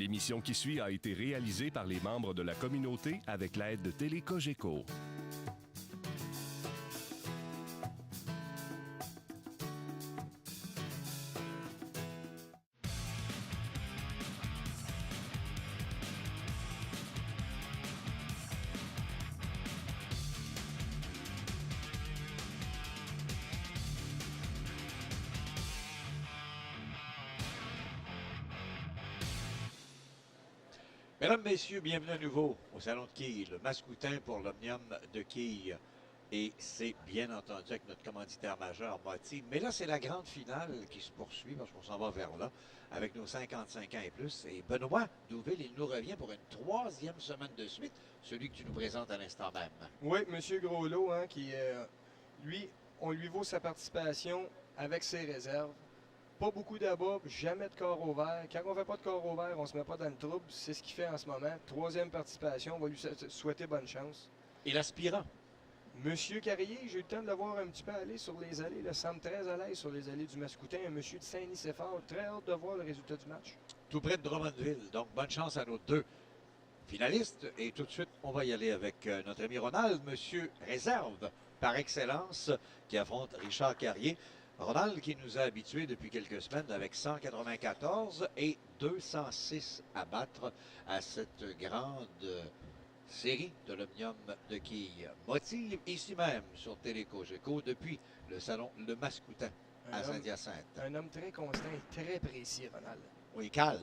L'émission qui suit a été réalisée par les membres de la communauté avec l'aide de Télé Cogeco. Mesdames, Messieurs, bienvenue à nouveau au Salon de quilles, le Mascoutin pour l'Omnium de quilles. Et c'est bien entendu avec notre commanditaire majeur, Motti. Mais là, c'est la grande finale qui se poursuit parce qu'on s'en va vers là avec nos 55 ans et plus. Et Benoît Douville, il nous revient pour une troisième semaine de suite, celui que tu nous présentes à l'instant même. Oui, M. Groslot, hein, qui, lui, on lui vaut sa participation avec ses réserves. Pas beaucoup d'abats, jamais de corps au vert. Quand on ne fait pas de corps au vert, on ne se met pas dans le trouble. C'est ce qu'il fait en ce moment. Troisième participation, on va lui souhaiter bonne chance. Et l'aspirant? Monsieur Carrier, j'ai eu le temps de le voir un petit peu aller sur les allées. Il semble très à l'aise sur les allées du Mascoutin. Un monsieur de Saint-Nicéphore, très hâte de voir le résultat du match. Tout près de Drummondville. Donc, bonne chance à nos deux finalistes. Et tout de suite, on va y aller avec notre ami Ronald, monsieur réserve par excellence, qui affronte Richard Carrier. Ronald qui nous a habitués depuis quelques semaines avec 194 et 206 à battre à cette grande série de l'Omnium de quilles. Motive ici même sur Télé Cogeco depuis le salon Le Mascoutin à Saint-Hyacinthe. Un homme très constant et très précis, Ronald. Oui, calme.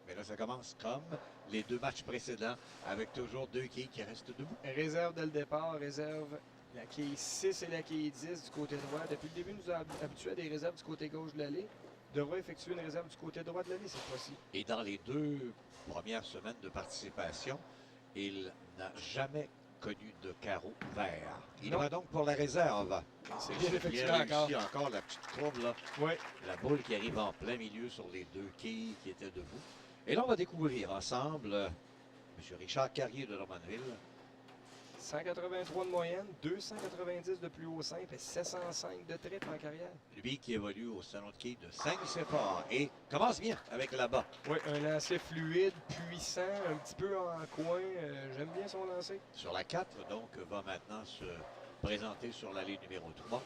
Mais là, ça commence comme les deux matchs précédents avec toujours deux quilles qui restent debout. Réserve dès le départ, réserve la quille 6 et la quille 10 du côté droit. Depuis le début, nous a habitués à des réserves du côté gauche de l'allée. Devra effectuer une réserve du côté droit de l'allée cette fois-ci. Et dans les deux premières semaines de participation, il n'a jamais connu de carreau vert. Il va donc pour la réserve. C'est bien effectué encore la petite courbe là. Oui. La boule qui arrive en plein milieu sur les deux quilles qui étaient debout. Et là, on va découvrir ensemble M. Richard Carrier de Drummondville. 183 de moyenne, 290 de plus haut simple et 705 de triple en carrière. Lui qui évolue au salon de quilles de Saint-Nicéphore et commence bien avec là-bas. Oui, un lancer fluide, puissant, un petit peu en coin. J'aime bien son lancer. Sur la 4, donc, va maintenant se présenter sur l'allée numéro 3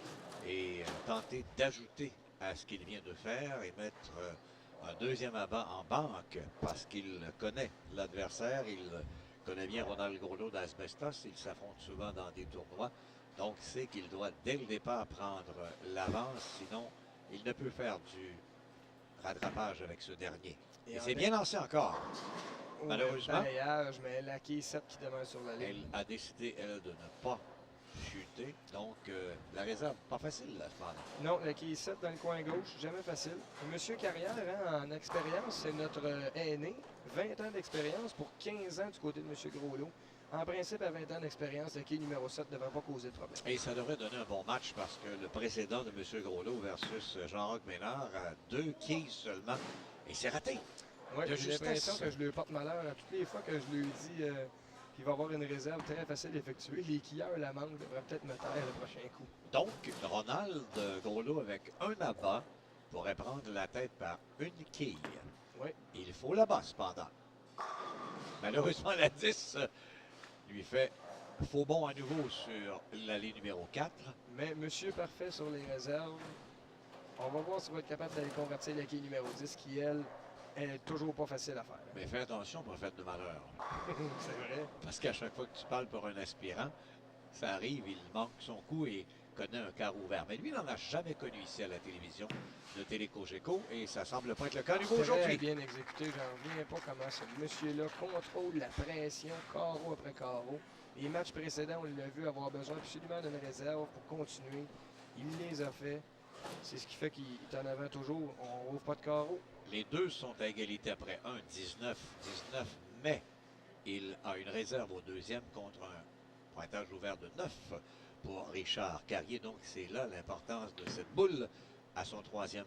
et tenter d'ajouter à ce qu'il vient de faire et mettre un deuxième abat en banque parce qu'il connaît l'adversaire. Il connaît bien Ronald Groslot d'Asbestos. Il s'affronte souvent dans des tournois. Donc, c'est qu'il doit, dès le départ, prendre l'avance. Sinon, il ne peut faire du rattrapage avec ce dernier. Et c'est bien lancé encore. Malheureusement, mais la quille 7 qui demeure sur la ligne. Elle a décidé, elle, de ne pas chuter. Donc, la réserve, pas facile, là, cependant. Non, la quille 7 dans le coin gauche, jamais facile. Monsieur Carrière, hein, en expérience, c'est notre aîné. 20 ans d'expérience pour 15 ans du côté de Monsieur Groslot. En principe, à 20 ans d'expérience, la quille numéro 7 ne devrait pas causer de problème. Et ça devrait donner un bon match parce que le précédent de M. Groslot versus Jean-Roch Ménard a 2 quilles seulement. Et c'est raté. Oui, j'ai l'impression que je lui porte malheur à toutes les fois que je lui dis qu'il va avoir une réserve très facile à effectuer. Les quilleurs la manquent, devraient peut-être me taire le prochain coup. Donc, Ronald Groslot avec un abat pourrait prendre la tête par une quille. Oui. Il faut l'abat, cependant. Malheureusement, la 10 lui fait faux bond à nouveau sur l'allée numéro 4. Mais Monsieur Parfait sur les réserves, on va voir s'il va être capable d'aller convertir la quille numéro 10 qui, elle est toujours pas facile à faire. Mais fais attention, prophète de malheur. C'est vrai. Parce qu'à chaque fois que tu parles pour un aspirant, ça arrive, il manque son coup et connaît un quart ouvert. Mais lui, il n'en a jamais connu ici à la télévision de Télé Cogeco et ça semble pas être le cas à nouveau aujourd'hui. Très bien exécuté. J'en reviens pas comment ce monsieur-là contrôle la pression, carreau après carreau. Les matchs précédents, on l'a vu avoir besoin absolument d'une réserve pour continuer. Il les a fait. C'est ce qui fait qu'il est en avant toujours. On rouvre pas de carreau. Les deux sont à égalité après 19, mais il a une réserve au deuxième contre un pointage ouvert de 9 pour Richard Carrier. Donc, c'est là l'importance de cette boule à son troisième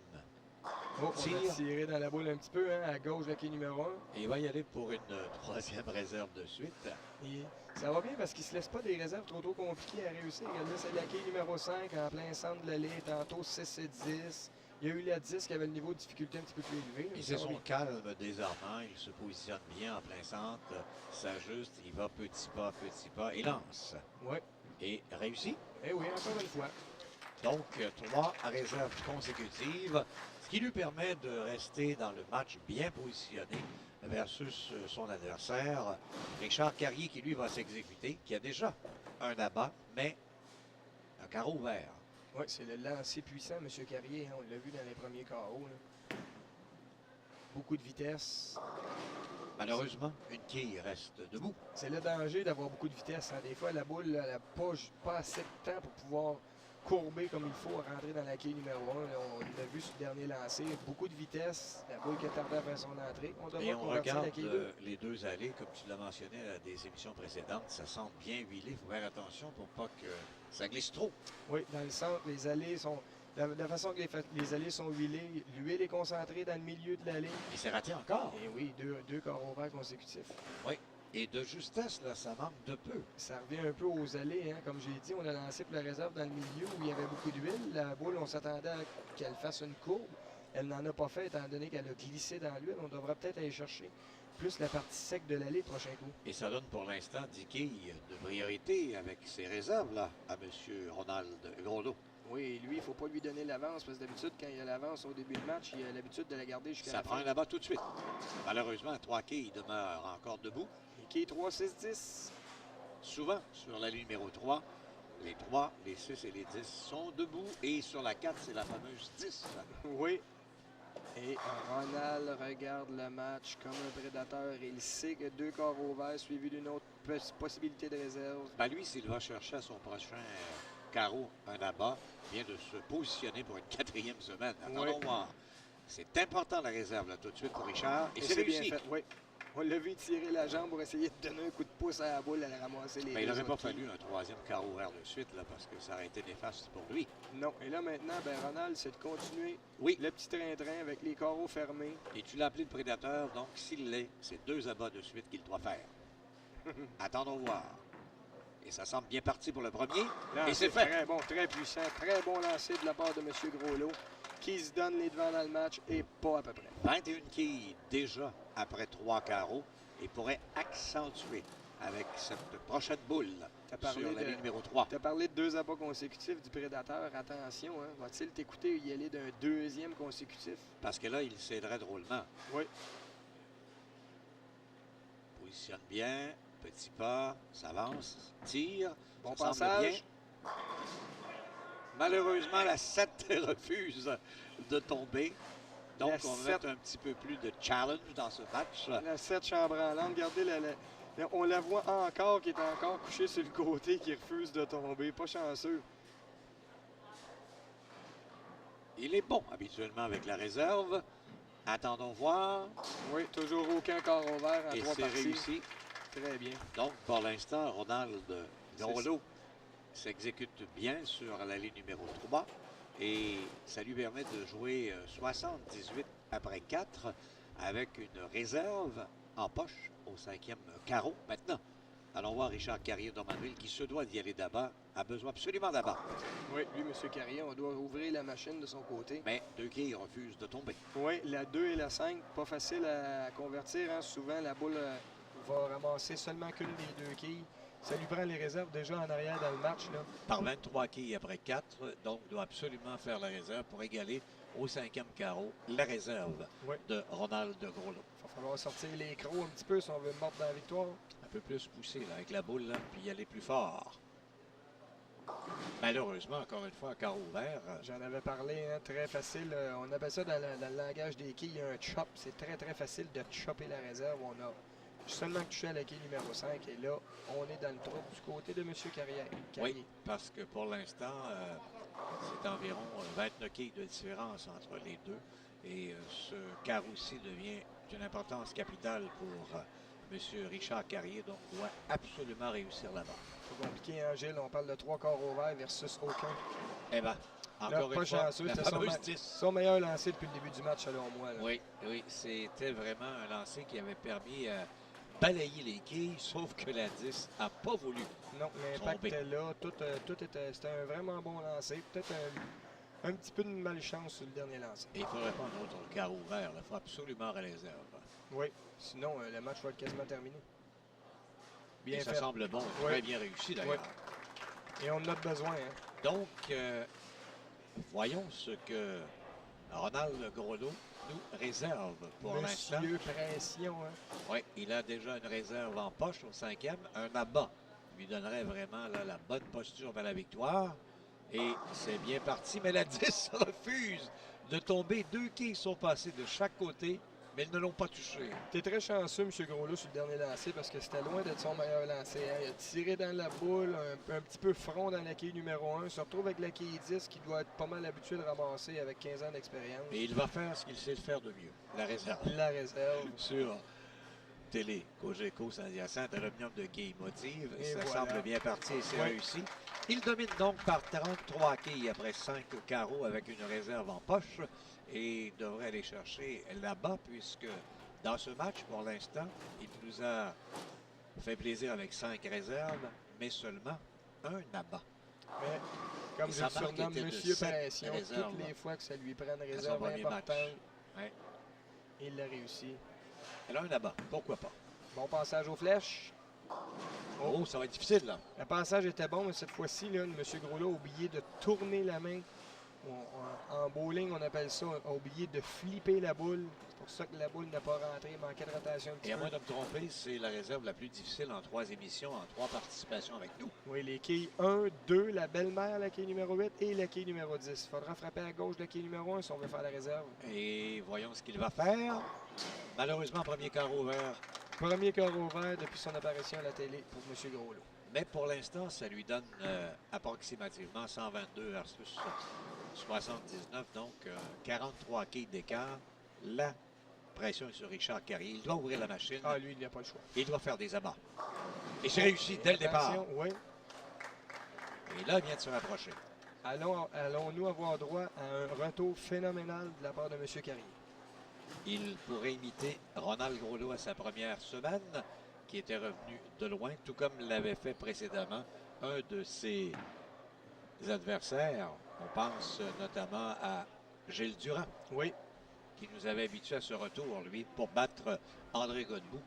on va tirer dans la boule un petit peu, hein, à gauche, la quille numéro 1. Et il va y aller pour une troisième réserve de suite. Et ça va bien parce qu'il ne se laisse pas des réserves trop compliquées à réussir. Regardez, c'est la quille numéro 5 en plein centre de l'allée, tantôt 6 et 10. Il y a eu la 10 qui avait le niveau de difficulté un petit peu plus élevé. Il Ça sait va son bien. calme désarmant, il se positionne bien en plein centre, s'ajuste, il va petit pas, et lance. Ouais. Et réussit. Eh oui, encore une fois. Donc, 3 réserves consécutives, ce qui lui permet de rester dans le match bien positionné versus son adversaire, Richard Carrier, qui lui va s'exécuter, qui a déjà un abat, mais un carreau ouvert. Oui, c'est le lancer puissant, M. Carrier. Hein, on l'a vu dans les premiers carreaux. Là. Beaucoup de vitesse. Malheureusement, une quille reste debout. C'est le danger d'avoir beaucoup de vitesse. Hein. Des fois, la boule, elle n'a pas assez de temps pour pouvoir courber comme il faut, rentrer dans la quille numéro 1. Là, on l'a vu sur le dernier lancer. Beaucoup de vitesse. La boule qui a tardé à faire son entrée. On devrait Et on convertir la regarde quille 2. les deux allées, comme tu l'as mentionné à des émissions précédentes, ça semble bien huilé. Il faut faire attention pour pas que ça glisse trop. Oui, dans le centre, les allées sont... La façon que les allées sont huilées, l'huile est concentrée dans le milieu de l'allée. Et c'est raté encore. Et oui, deux carreaux verts consécutifs. Et de justesse, là, ça manque de peu. Ça revient un peu aux allées. Hein. Comme j'ai dit, on a lancé pour la réserve dans le milieu où il y avait beaucoup d'huile. La boule, on s'attendait à qu'elle fasse une courbe. Elle n'en a pas fait étant donné qu'elle a glissé dans l'huile. On devrait peut-être aller chercher plus la partie sec de l'allée le prochain coup. Et ça donne pour l'instant 10 quilles de priorité avec ses réserves là, à M. Ronald Groslo. Oui, lui, il ne faut pas lui donner l'avance parce que d'habitude, quand il a l'avance au début du match, il a l'habitude de la garder jusqu'à Ça la prend fin. un abat tout de suite. Malheureusement, 3 quilles demeurent encore debout. Et qui est 3, 6, 10. Souvent, sur la ligne numéro 3, les 3, les 6 et les 10 sont debout. Et sur la 4, c'est la fameuse 10. Oui. Et Ronald regarde le match comme un prédateur. Il sait que 2 carreaux verts suivis d'une autre possibilité de réserve. Ben lui, s'il va chercher à son prochain carreau un abat, vient de se positionner pour une 4e semaine. Attendons Oui. voir. C'est important la réserve là tout de suite pour Richard. Et, Et c'est c'est bien réussi. fait, oui. On l'a vu tirer la jambe pour essayer de donner un coup de pouce à la boule, à la ramasser les Mais il deux n'aurait pas autres quilles. fallu un 3e carreau vert de suite là, parce que ça aurait été néfaste pour lui. Non. Et là, maintenant, ben, Ronald, c'est de continuer Oui. le petit train-train avec les carreaux fermés. Et tu l'as appelé le prédateur, donc s'il l'est, c'est 2 abats de suite qu'il doit faire. Attendons voir. Et ça semble bien parti pour le premier. Lancé Et c'est fait. Très bon, très puissant. Très bon lancer de la part de M. Groslot, qui se donne les devants dans le match et pas à peu près. 21 quilles déjà après 3 carreaux et pourrait accentuer avec cette prochaine boule T'as parlé sur la de- ligne numéro 3. Tu as parlé de 2 abats consécutifs du prédateur. Attention, hein, va-t-il t'écouter y aller d'un 2e consécutif? Parce que là, il céderait drôlement. Oui. Positionne bien, petit pas, s'avance, tire. Bon ça semble passage. bien. Malheureusement, la 7 refuse de tomber. Donc, La on va 7. mettre un petit peu plus de challenge dans ce match. La 7 chambranlante. Regardez, on la voit encore qui est encore couchée sur le côté, qui refuse de tomber. Pas chanceux. Il est bon habituellement avec la réserve. Attendons voir. Oui, toujours aucun carreau vert en Et 3 c'est parties. réussi. Très bien. Donc, pour l'instant, Ronald C'est Groslo s'exécute bien sur la ligne numéro 3 et ça lui permet de jouer 78 après 4 avec une réserve en poche au 5e carreau. Maintenant, allons voir Richard Carrier d'Ormanville qui se doit d'y aller d'abat, a besoin absolument d'abat. Oui, lui, M. Carrier, on doit ouvrir la machine de son côté. Mais 2 quilles refusent de tomber. Oui, la 2 et la 5, pas facile à convertir. Hein. Souvent, la boule va ramasser seulement qu'une des 2 quilles. Ça lui prend les réserves déjà en arrière dans le match. Là. Par 23 quilles après 4, donc doit absolument faire la réserve pour égaler au 5e carreau la réserve Oui. de Ronald Groslo. Il va falloir sortir les crocs un petit peu si on veut mordre dans la victoire. Un peu plus poussé là, avec la boule, là, puis y aller plus fort. Malheureusement, encore une fois, un carreau vert. J'en avais parlé, hein, très facile. On appelle ça dans le langage des quilles un chop. C'est très, très facile de chopper la réserve. On a seulement touché à la quille numéro 5 et là, on est dans le trou du côté de M. Carrier. Oui, parce que pour l'instant, c'est environ 29 quilles de différence entre les deux. Et ce carroussi devient d'une importance capitale pour M. Richard Carrier, donc doit absolument réussir là-bas. C'est compliqué, hein, Gilles? On parle de 3 carreaux verts versus aucun. Eh bien, Là, encore pas une fois, chanceux, la c'était fameuse 10. son meilleur lancé depuis le début du match, selon moi. Là. Oui, oui, c'était vraiment un lancer qui avait permis de balayer les quilles, sauf que la 10 n'a pas voulu. Non, l'impact Tombé. était là. Tout était, c'était un vraiment bon lancer. Peut-être Un petit peu de malchance sur le dernier lancer. Et il faudrait pas un autre carreau ouvert. Il faut absolument à réserve. Oui, sinon le match va être quasiment terminé. Bien Et ça fait. semble bon, Oui. très bien réussi d'ailleurs. Et on en a besoin. Hein. Donc, voyons ce que Ronald Groslo nous réserve pour l'instant. Monsieur Pression. Hein. Oui, il a déjà une réserve en poche au 5e. Un abat lui donnerait vraiment là, la bonne posture vers la victoire. Et c'est bien parti, mais la 10 refuse de tomber. 2 quilles sont passés de chaque côté, mais ils ne l'ont pas touché. T'es très chanceux, M. Groslo, sur le dernier lancer parce que c'était loin d'être son meilleur lancer. Hein. Il a tiré dans la boule, un petit peu front dans la quille numéro 1. Il se retrouve avec la quille 10 qui doit être pas mal habitué de ramasser avec 15 ans d'expérience. Et il va faire ce qu'il sait faire de mieux, la réserve. La réserve. Sur Télé, Cogeco, Saint-Hyacinthe, Aluminium de quilles motive. Et Ça voilà. semble bien parti et c'est Ouais. réussi. Il domine donc par 33 quilles après 5 carreaux avec une réserve en poche et devrait aller chercher là-bas puisque dans ce match, pour l'instant, il nous a fait plaisir avec 5 réserves, mais seulement un abat. Mais, comme Et je sa le marque surnomme, était de Monsieur 7 Pression, réserves. toutes les fois que ça lui prend une son réserve premier match. importante, Ouais. il l'a réussi. Elle a un abat, pourquoi pas? Bon passage aux flèches. Oh, ça va être difficile là. Le passage était bon, mais cette fois-ci, là, M. Groslo a oublié de tourner la main. En bowling, on appelle ça, a oublié de flipper la boule. C'est pour ça que la boule n'a pas rentré, il manquait de rotation un petit Et à peu. moins de me tromper, c'est la réserve la plus difficile en 3 émissions, en 3 participations avec nous. Oui, les quilles 1, 2, la belle-mère, la quille numéro 8 et la quille numéro 10. Il faudra frapper à gauche de la quille numéro 1 si on veut faire la réserve. Et voyons ce qu'il va faire. Malheureusement, premier carreau vert. Premier carreau vert depuis son apparition à la télé pour M. Groslo. Mais pour l'instant, ça lui donne approximativement 122 versus 79, donc 43 quilles d'écart. La pression est sur Richard Carrier. Il doit ouvrir la machine. Ah, lui, il n'a pas le choix. Il doit faire des abats. Et c'est réussi dès le départ. Attention, oui. Et là, il vient de se rapprocher. Allons-nous avoir droit à un retour phénoménal de la part de M. Carrier? Il pourrait imiter Ronald Groslo à sa première semaine, qui était revenu de loin, tout comme l'avait fait précédemment un de ses adversaires. On pense notamment à Gilles Durand, Oui. qui nous avait habitués à ce retour, lui, pour battre André Godbout.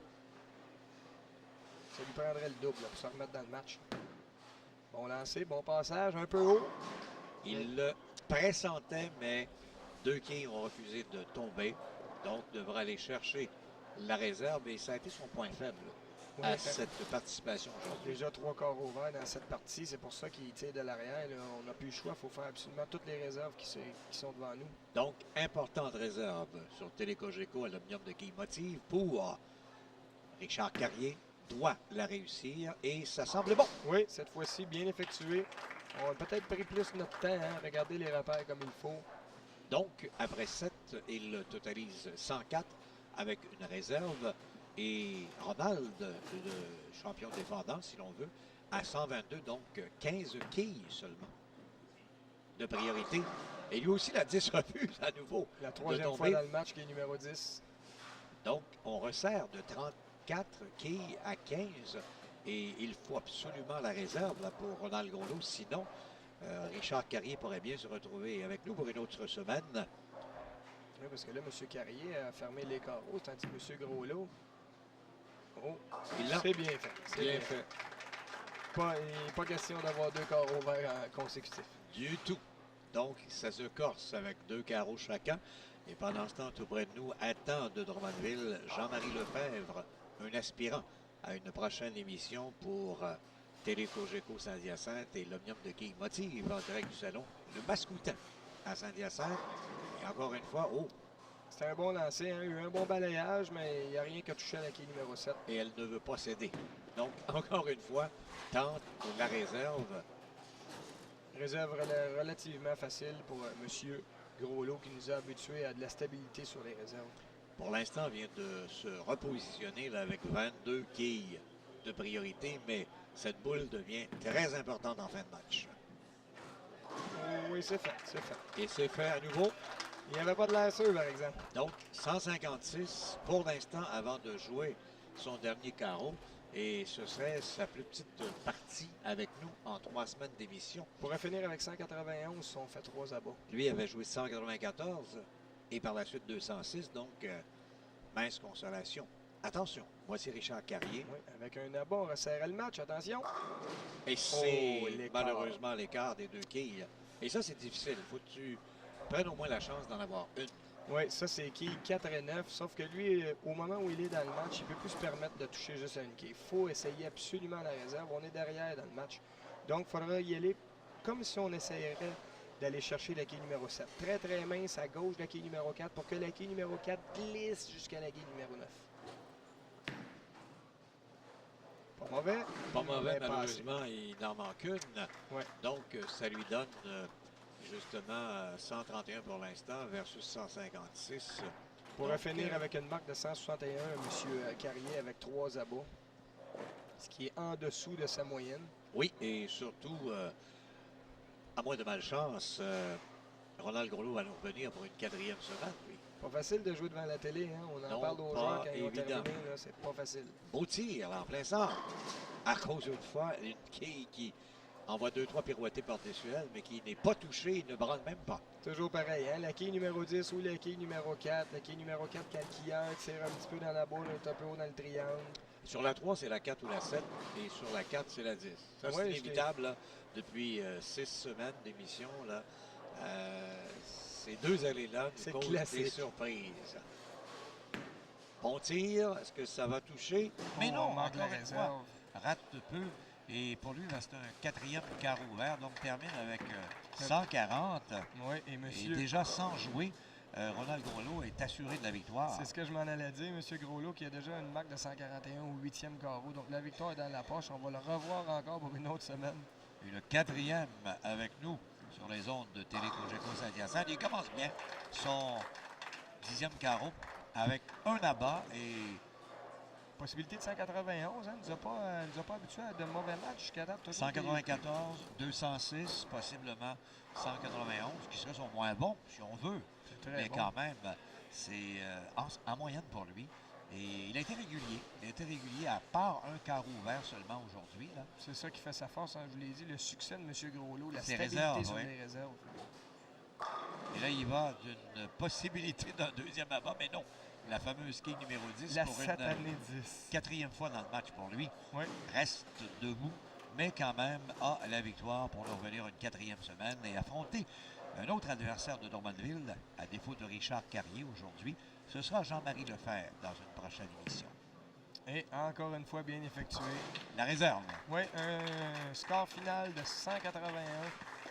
Ça lui prendrait le double là, pour se remettre dans le match. Bon lancer, bon passage, un peu haut. Il le pressentait, mais 2 quilles ont refusé de tomber, donc devra aller chercher la réserve, et ça a été son point faible Oui, à quand- cette participation aujourd'hui. Déjà 3 carreaux verts dans cette partie, c'est pour ça qu'il tire de l'arrière. Là. On n'a plus le choix, il faut faire absolument toutes les réserves qui sont devant nous. Donc, importante réserve sur Télécogeco, Aluminium de quilles motive pour Richard Carrier. Doit la réussir et ça semble bon. Oui, cette fois-ci, bien effectué. On a peut-être pris plus notre temps, hein, regarder les repères comme il faut. Donc, après 7, il totalise 104 avec une réserve. Et Ronald, le champion défendant, si l'on veut, à 122, donc 15 quilles seulement de priorité. Et lui aussi, la 10 refuse à nouveau. La de troisième fois tomber. dans le match qui est numéro 10. Donc, on resserre de 34 quilles à 15. Et il faut absolument la réserve là, pour Ronald Groslo. Sinon, Richard Carrier pourrait bien se retrouver avec nous pour une autre semaine. Oui, parce que là, M. Carrier a fermé les carreaux, tandis que M. Groslo. Oh, Il l'a. c'est bien fait. C'est Bien fait. Il n'est pas question d'avoir 2 carreaux verts consécutifs. Du tout. Donc, ça se corse avec 2 carreaux chacun. Et pendant ce temps, tout près de nous, attend de Drummondville Jean-Marie Lefebvre, un aspirant à une prochaine émission pour Télécogeco Saint-Hyacinthe et l'Omnium de quilles motive en direct du salon, le Mascoutin à Saint-Hyacinthe. Et encore une fois, oh, C'était un bon lancer, hein. Il y a eu un bon balayage, mais il n'y a rien qui a touché à la quille numéro 7. et elle ne veut pas céder. Donc, encore une fois, tente la réserve. Réserve relativement facile pour M. Groslo qui nous a habitués à de la stabilité sur les réserves. Pour l'instant, vient de se repositionner là, avec 22 quilles de priorité, mais cette boule devient très importante en fin de match. Oui, c'est fait, c'est fait. Et c'est fait à nouveau. Il n'y avait pas de lanceur, par exemple. Donc, 156 pour l'instant avant de jouer son dernier carreau. Et ce serait sa plus petite partie avec nous en 3 semaines d'émission. Pourrait finir avec 191 si on fait 3 abats. Lui avait joué 194 et par la suite 206, donc mince consolation. Attention, voici Richard Carrier. Oui, avec un abat, on resserrait le match, attention. Et c'est l'écart. malheureusement l'écart des 2 quilles. Et ça, c'est difficile. Il faut que tu prennes au moins la chance d'en avoir une. Oui, ça c'est quille 4 et 9, sauf que lui, au moment où il est dans le match, il ne peut plus se permettre de toucher juste à une quille. Il faut essayer absolument la réserve. On est derrière dans le match. Donc, il faudra y aller comme si on essayerait d'aller chercher la quille numéro 7. Très, très mince à gauche de la quille numéro 4 pour que la quille numéro 4 glisse jusqu'à la quille numéro 9. Pas mauvais. Pas mauvais, mais pas assez. malheureusement, il en manque une. Ouais. Donc, ça lui donne justement 131 pour l'instant versus 156. Pourrait Donc, finir avec une marque de 161, M. Carrier, avec 3 abats. Ce qui est en dessous de sa moyenne. Oui, et surtout, à moins de malchance, Ronald Groslo va nous revenir pour une 4e semaine, lui. Pas facile de jouer devant la télé, hein? On en Non, parle aux pas joueurs quand ils ont évident. terminé, là, c'est pas facile. Beau tir, là, en plein centre. À cause d'une fois, une quille qui envoie 2-3 pirouettés par-dessus elle, mais qui n'est pas touchée, il ne branle même pas. Toujours pareil, hein? La quille numéro 10 ou la quille numéro 4. La quille numéro 4, calquilleur, tire un petit peu dans la boule, est un peu haut dans le triangle. Sur la 3, c'est la 4 ou la 7, et sur la 4, c'est la 10. Ça, c'est Ouais, inévitable, là, depuis 6 semaines d'émission, là. Ces 2 allées-là nous C'est causent classique. des surprises. Bon tir, est-ce que ça va toucher? Mais On non, manque la encore une fois, réserve. rate peu. Et pour lui, c'est un 4e carreau vert, donc termine avec 140. Oui, et Et monsieur. déjà sans jouer, Ronald Groslo est assuré de la victoire. C'est ce que je m'en allais dire, M. Groslo, qui a déjà une marque de 141 au 8e carreau. Donc la victoire est dans la poche. On va le revoir encore pour une autre semaine. Et le 4e avec nous sur les ondes de Télé Cogeco Saint-Hyacinthe. Il commence bien son 10e carreau avec un abat et Possibilité de 191, hein? Nous a pas habitués à de mauvais matchs jusqu'à date. Toujours 194, 206, possiblement 191, qui serait son moins bon, si on veut. Très Mais bon. quand même, c'est en moyenne pour lui. Et il a été régulier. Il a été régulier à part un carreau vert seulement aujourd'hui. Là. C'est ça qui fait sa force, hein, je vous l'ai dit, le succès de M. Groslo, la Ses stabilité réserves, sur oui. les réserves. Et là, il va d'une possibilité d'un 2e abat, mais non. La fameuse quille numéro 10 La pour une satanée 10. 4e fois dans le match pour lui. Oui. Reste debout, mais quand même a la victoire pour nous revenir une 4e semaine et affronter un autre adversaire de Drummondville, à défaut de Richard Carrier aujourd'hui. Ce sera Jean-Marie Lefebvre dans une prochaine émission. Et encore une fois, bien effectué. La réserve. Oui, un score final de 181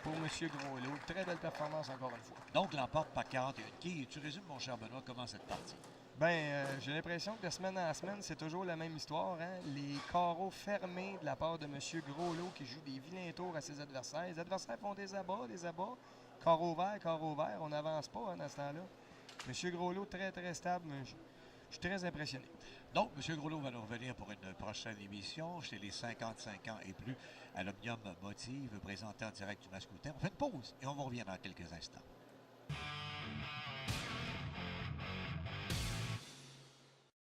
pour M. Groslo. Très belle performance encore une fois. Donc, l'emporte par 41 quilles. Et tu résumes, mon cher Benoît, comment cette partie? J'ai l'impression que de semaine en semaine, c'est toujours la même histoire. Hein? Les carreaux fermés de la part de M. Groslo qui joue des vilains tours à ses adversaires. Les adversaires font des abats. Carreau vert. On n'avance pas hein, dans ce temps-là. M. Groslo, très, très stable. Mais je suis très impressionné. Donc, M. Groslo va nous revenir pour une prochaine émission chez les 55 ans et plus à l'Omnium Motive, présenté en direct du Mascoutin. On fait une pause et on vous revient dans quelques instants.